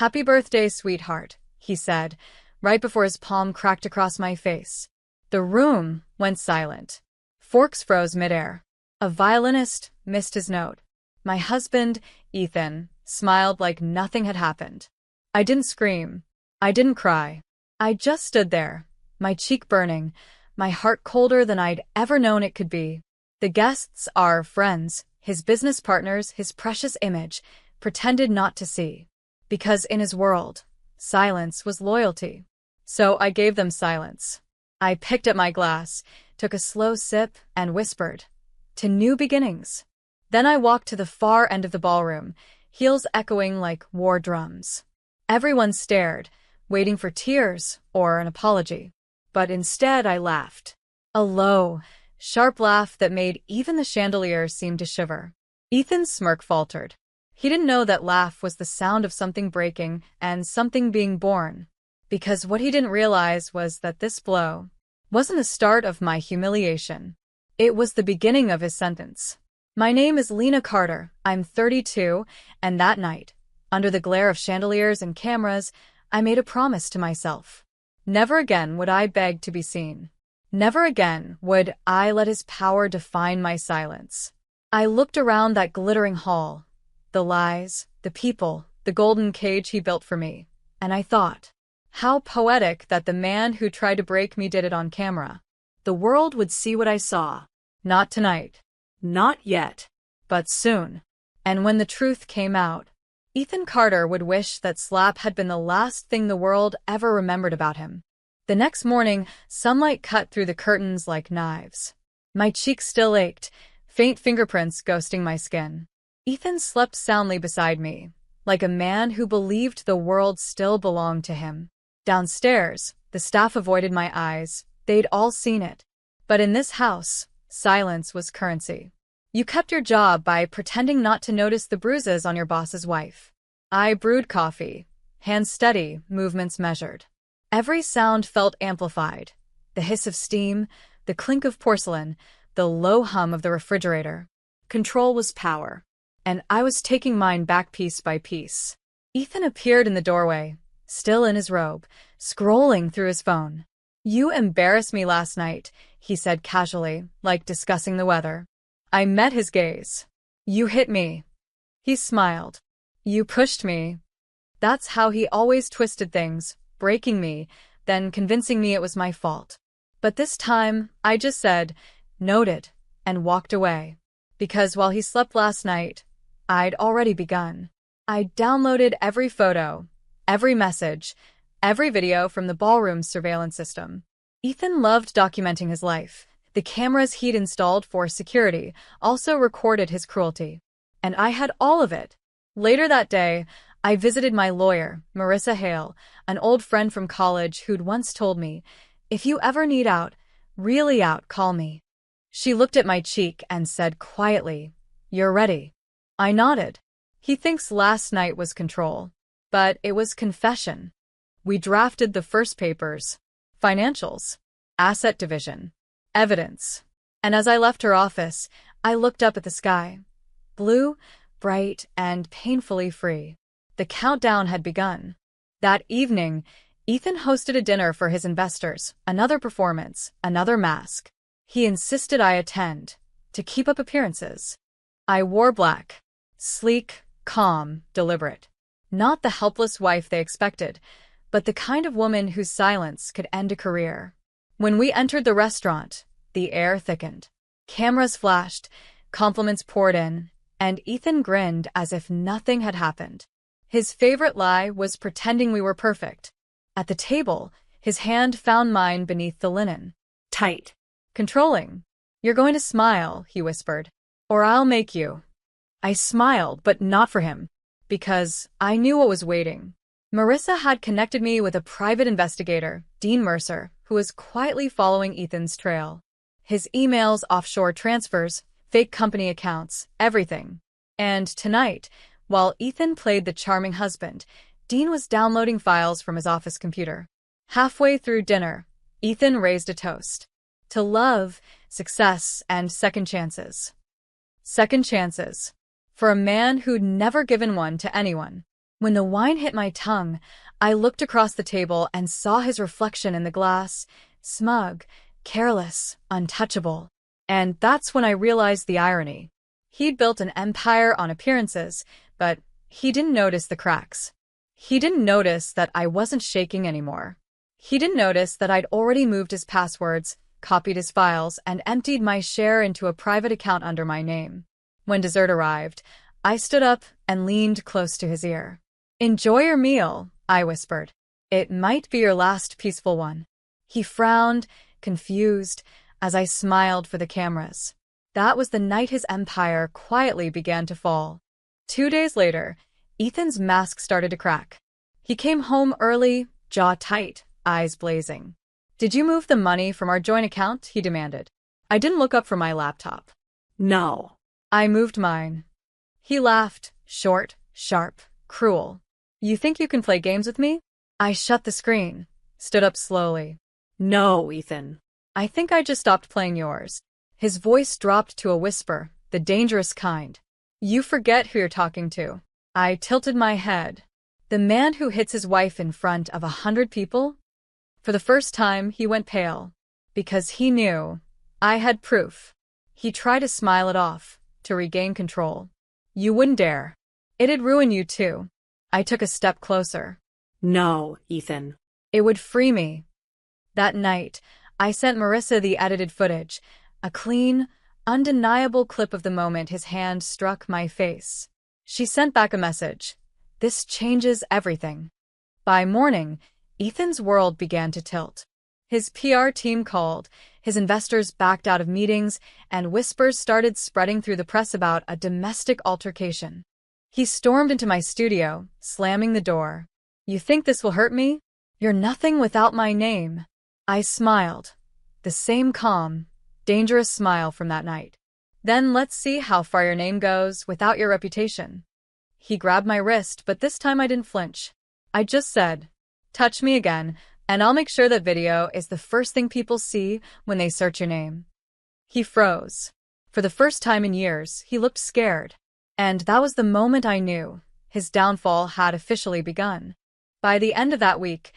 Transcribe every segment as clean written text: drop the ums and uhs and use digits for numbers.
"Happy birthday, sweetheart," he said, right before his palm cracked across my face. The room went silent. Forks froze midair. A violinist missed his note. My husband, Ethan, smiled like nothing had happened. I didn't scream. I didn't cry. I just stood there, my cheek burning, my heart colder than I'd ever known it could be. The guests, our friends, his business partners, his precious image, pretended not to see. Because in his world, silence was loyalty. So I gave them silence. I picked up my glass, took a slow sip, and whispered, "To new beginnings." Then I walked to the far end of the ballroom, heels echoing like war drums. Everyone stared, waiting for tears or an apology. But instead I laughed. A low, sharp laugh that made even the chandelier seem to shiver. Ethan's smirk faltered. He didn't know that laugh was the sound of something breaking and something being born. Because what he didn't realize was that this blow wasn't the start of my humiliation. It was the beginning of his sentence. "My name is Lena Carter, I'm 32, and that night, under the glare of chandeliers and cameras, I made a promise to myself. Never again would I beg to be seen. Never again would I let his power define my silence." I looked around that glittering hall, the lies, the people, the golden cage he built for me, and I thought, how poetic that the man who tried to break me did it on camera. The world would see what I saw. Not tonight. Not yet. But soon. And when the truth came out, Ethan Carter would wish that slap had been the last thing the world ever remembered about him. The next morning, sunlight cut through the curtains like knives. My cheeks still ached, faint fingerprints ghosting my skin. Ethan slept soundly beside me, like a man who believed the world still belonged to him. Downstairs, the staff avoided my eyes. They'd all seen it. But in this house, silence was currency. You kept your job by pretending not to notice the bruises on your boss's wife. I brewed coffee, hands steady, movements measured. Every sound felt amplified. The hiss of steam, the clink of porcelain, the low hum of the refrigerator. Control was power, and I was taking mine back piece by piece. Ethan appeared in the doorway, still in his robe, scrolling through his phone. "You embarrassed me last night," he said casually, like discussing the weather. I met his gaze. "You hit me." He smiled. "You pushed me." That's how he always twisted things, breaking me, then convincing me it was my fault. But this time, I just said, "Noted," and walked away. Because while he slept last night, I'd already begun. I downloaded every photo, every message, every video from the ballroom's surveillance system. Ethan loved documenting his life. The cameras he'd installed for security also recorded his cruelty. And I had all of it. Later that day, I visited my lawyer, Marissa Hale, an old friend from college who'd once told me, "If you ever need out, really out, call me." She looked at my cheek and said quietly, "You're ready." I nodded. He thinks last night was control, but it was confession. We drafted the first papers, financials, asset division, evidence. And as I left her office, I looked up at the sky. Blue, bright, and painfully free. The countdown had begun. That evening, Ethan hosted a dinner for his investors, another performance, another mask. He insisted I attend, to keep up appearances. I wore black. Sleek, calm, deliberate. Not the helpless wife they expected, but the kind of woman whose silence could end a career. When we entered the restaurant, the air thickened. Cameras flashed, compliments poured in, and Ethan grinned as if nothing had happened. His favorite lie was pretending we were perfect. At the table, his hand found mine beneath the linen. Tight. Controlling. "You're going to smile," he whispered, "or I'll make you." I smiled, but not for him, because I knew what was waiting. Marissa had connected me with a private investigator, Dean Mercer, who was quietly following Ethan's trail. His emails, offshore transfers, fake company accounts, everything. And tonight, while Ethan played the charming husband, Dean was downloading files from his office computer. Halfway through dinner, Ethan raised a toast. To love, success, and second chances. Second chances. For a man who'd never given one to anyone. When the wine hit my tongue, I looked across the table and saw his reflection in the glass, smug, careless, untouchable. And that's when I realized the irony. He'd built an empire on appearances, but he didn't notice the cracks. He didn't notice that I wasn't shaking anymore. He didn't notice that I'd already moved his passwords, copied his files, and emptied my share into a private account under my name. When dessert arrived, I stood up and leaned close to his ear. "Enjoy your meal," I whispered. "It might be your last peaceful one." He frowned, confused, as I smiled for the cameras. That was the night his empire quietly began to fall. 2 days later, Ethan's mask started to crack. He came home early, jaw tight, eyes blazing. "Did you move the money from our joint account?" he demanded. I didn't look up from my laptop. No. I moved mine. He laughed, short, sharp, cruel. "You think you can play games with me?" I shut the screen, stood up slowly. No, Ethan. "I think I just stopped playing yours." His voice dropped to a whisper, the dangerous kind. "You forget who you're talking to." I tilted my head. "The man who hits his wife in front of 100 people?" For the first time, he went pale. Because he knew I had proof. He tried to smile it off, to regain control. "You wouldn't dare. It'd ruin you too." I took a step closer. No, Ethan. "It would free me." That night, I sent Marissa the edited footage, a clean, undeniable clip of the moment his hand struck my face. She sent back a message. "This changes everything." By morning, Ethan's world began to tilt. His PR team called, his investors backed out of meetings, and whispers started spreading through the press about a domestic altercation. He stormed into my studio, slamming the door. "You think this will hurt me? You're nothing without my name." I smiled. The same calm, dangerous smile from that night. "Then let's see how far your name goes without your reputation." He grabbed my wrist, but this time I didn't flinch. I just said, "Touch me again, and I'll make sure that video is the first thing people see when they search your name." He froze. For the first time in years, he looked scared. And that was the moment I knew his downfall had officially begun. By the end of that week,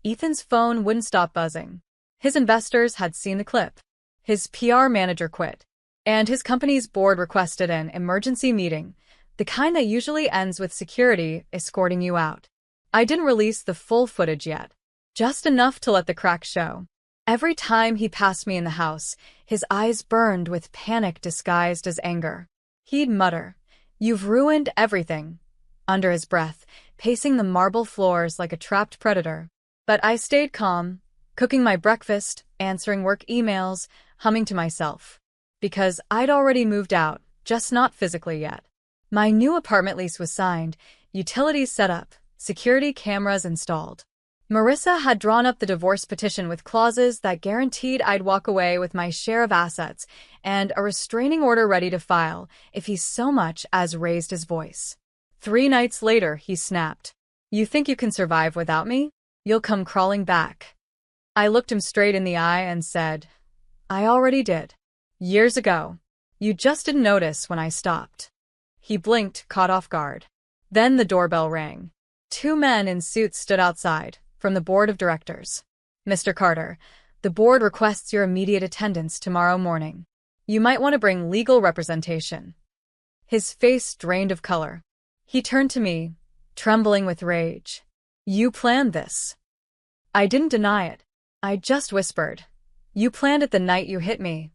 Ethan's phone wouldn't stop buzzing. His investors had seen the clip. His PR manager quit. And his company's board requested an emergency meeting, the kind that usually ends with security escorting you out. I didn't release the full footage yet. Just enough to let the cracks show. Every time he passed me in the house, his eyes burned with panic disguised as anger. He'd mutter, "You've ruined everything," under his breath, pacing the marble floors like a trapped predator. But I stayed calm, cooking my breakfast, answering work emails, humming to myself. Because I'd already moved out, just not physically yet. My new apartment lease was signed, utilities set up, security cameras installed. Marissa had drawn up the divorce petition with clauses that guaranteed I'd walk away with my share of assets and a restraining order ready to file if he so much as raised his voice. 3 nights later, he snapped. "You think you can survive without me? You'll come crawling back." I looked him straight in the eye and said, "I already did. Years ago. You just didn't notice when I stopped." He blinked, caught off guard. Then the doorbell rang. 2 men in suits stood outside, from the board of directors. "Mr. Carter, the board requests your immediate attendance tomorrow morning. You might want to bring legal representation." His face drained of color. He turned to me, trembling with rage. "You planned this." I didn't deny it. I just whispered, "You planned it the night you hit me."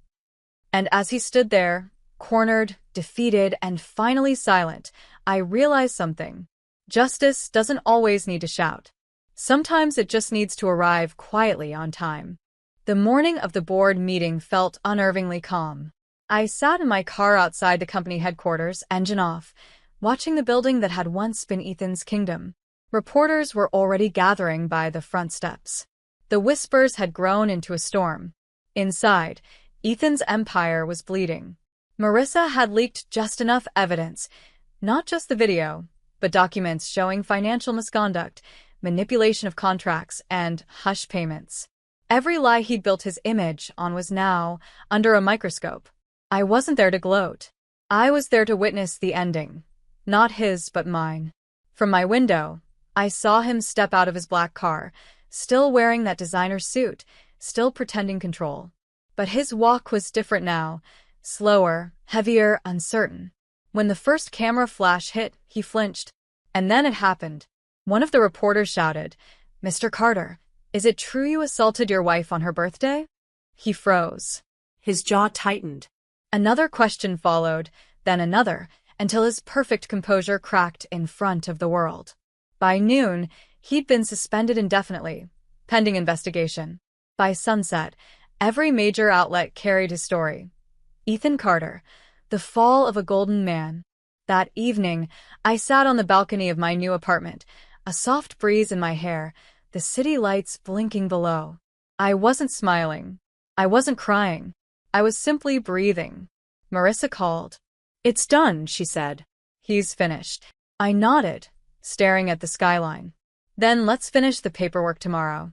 And as he stood there, cornered, defeated, and finally silent, I realized something. Justice doesn't always need to shout. Sometimes it just needs to arrive quietly on time. The morning of the board meeting felt unnervingly calm. I sat in my car outside the company headquarters, engine off, watching the building that had once been Ethan's kingdom. Reporters were already gathering by the front steps. The whispers had grown into a storm. Inside, Ethan's empire was bleeding. Marissa had leaked just enough evidence, not just the video, but documents showing financial misconduct, manipulation of contracts, and hush payments. Every lie he'd built his image on was now under a microscope. I wasn't there to gloat. I was there to witness the ending. Not his, but mine. From my window, I saw him step out of his black car, still wearing that designer suit, still pretending control. But his walk was different now, slower, heavier, uncertain. When the first camera flash hit, he flinched. And then it happened. One of the reporters shouted, "Mr. Carter, is it true you assaulted your wife on her birthday?" He froze. His jaw tightened. Another question followed, then another, until his perfect composure cracked in front of the world. By noon, he'd been suspended indefinitely, pending investigation. By sunset, every major outlet carried his story. Ethan Carter, the fall of a golden man. That evening, I sat on the balcony of my new apartment, a soft breeze in my hair, the city lights blinking below. I wasn't smiling. I wasn't crying. I was simply breathing. Marissa called. "It's done," she said. "He's finished." I nodded, staring at the skyline. "Then let's finish the paperwork tomorrow."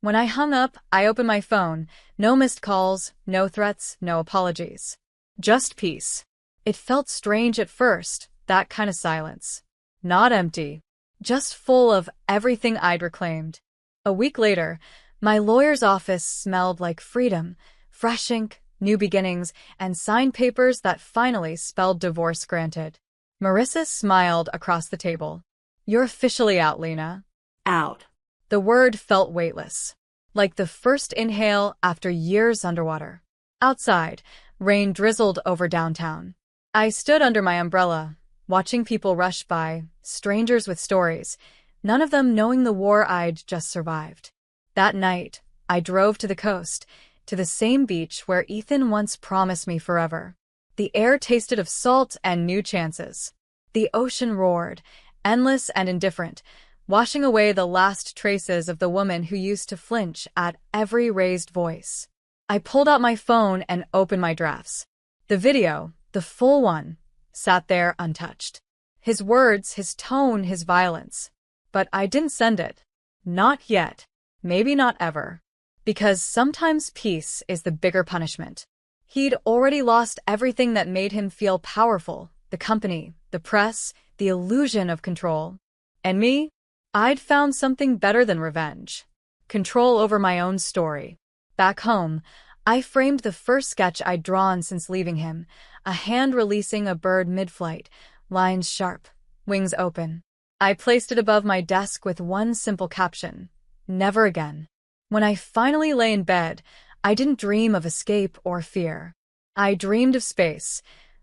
When I hung up, I opened my phone. No missed calls, no threats, no apologies. Just peace. It felt strange at first, that kind of silence. Not empty, just full of everything I'd reclaimed. A week later, my lawyer's office smelled like freedom, fresh ink, new beginnings, and signed papers that finally spelled divorce granted. Marissa smiled across the table. "You're officially out, Lena." Out. The word felt weightless, like the first inhale after years underwater. Outside, rain drizzled over downtown. I stood under my umbrella, watching people rush by, strangers with stories, none of them knowing the war I'd just survived. That night, I drove to the coast, to the same beach where Ethan once promised me forever. The air tasted of salt and new chances. The ocean roared, endless and indifferent, washing away the last traces of the woman who used to flinch at every raised voice. I pulled out my phone and opened my drafts. The video, the full one, sat there untouched. His words, his tone, his violence. But I didn't send it. Not yet. Maybe not ever. Because sometimes peace is the bigger punishment. He'd already lost everything that made him feel powerful, the company, the press, the illusion of control. And me? I'd found something better than revenge. Control over my own story. Back home, I framed the first sketch I'd drawn since leaving him, a hand releasing a bird mid-flight, lines sharp, wings open. I placed it above my desk with one simple caption, "Never again." When I finally lay in bed, I didn't dream of escape or fear. I dreamed of space,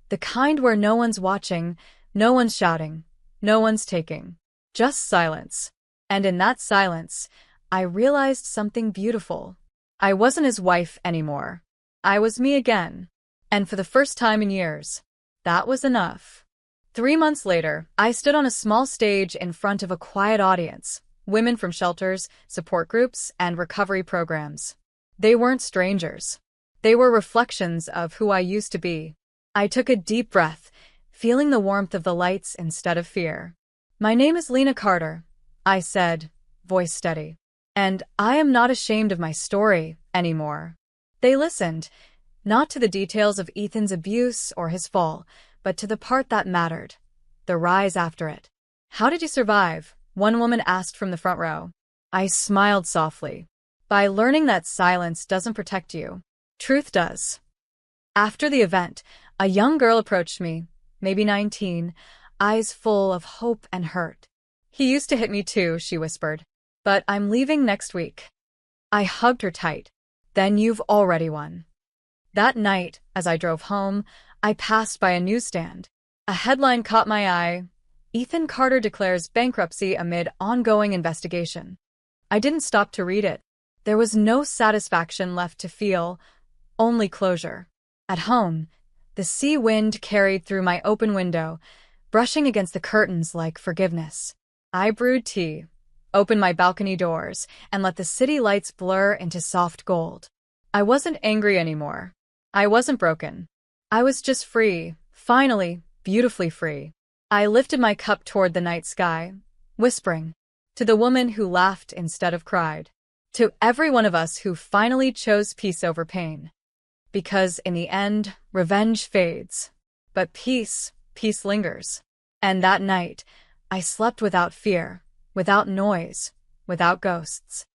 the kind where no one's watching, no one's shouting, no one's taking, just silence. And in that silence, I realized something beautiful. I wasn't his wife anymore. I was me again. And for the first time in years, that was enough. 3 months later, I stood on a small stage in front of a quiet audience, women from shelters, support groups, and recovery programs. They weren't strangers. They were reflections of who I used to be. I took a deep breath, feeling the warmth of the lights instead of fear. "My name is Lena Carter," I said, voice steady. "And I am not ashamed of my story anymore." They listened, not to the details of Ethan's abuse or his fall, but to the part that mattered, the rise after it. "How did you survive?" one woman asked from the front row. I smiled softly. "By learning that silence doesn't protect you. Truth does." After the event, a young girl approached me, maybe 19, eyes full of hope and hurt. "He used to hit me too," she whispered. "But I'm leaving next week." I hugged her tight. "Then you've already won." That night, as I drove home, I passed by a newsstand. A headline caught my eye, "Ethan Carter declares bankruptcy amid ongoing investigation." I didn't stop to read it. There was no satisfaction left to feel, only closure. At home, the sea wind carried through my open window, brushing against the curtains like forgiveness. I brewed tea, opened my balcony doors, and let the city lights blur into soft gold. I wasn't angry anymore. I wasn't broken. I was just free, finally, beautifully free. I lifted my cup toward the night sky, whispering, "To the woman who laughed instead of cried. To every one of us who finally chose peace over pain." Because in the end, revenge fades. But peace lingers. And that night, I slept without fear, without noise, without ghosts.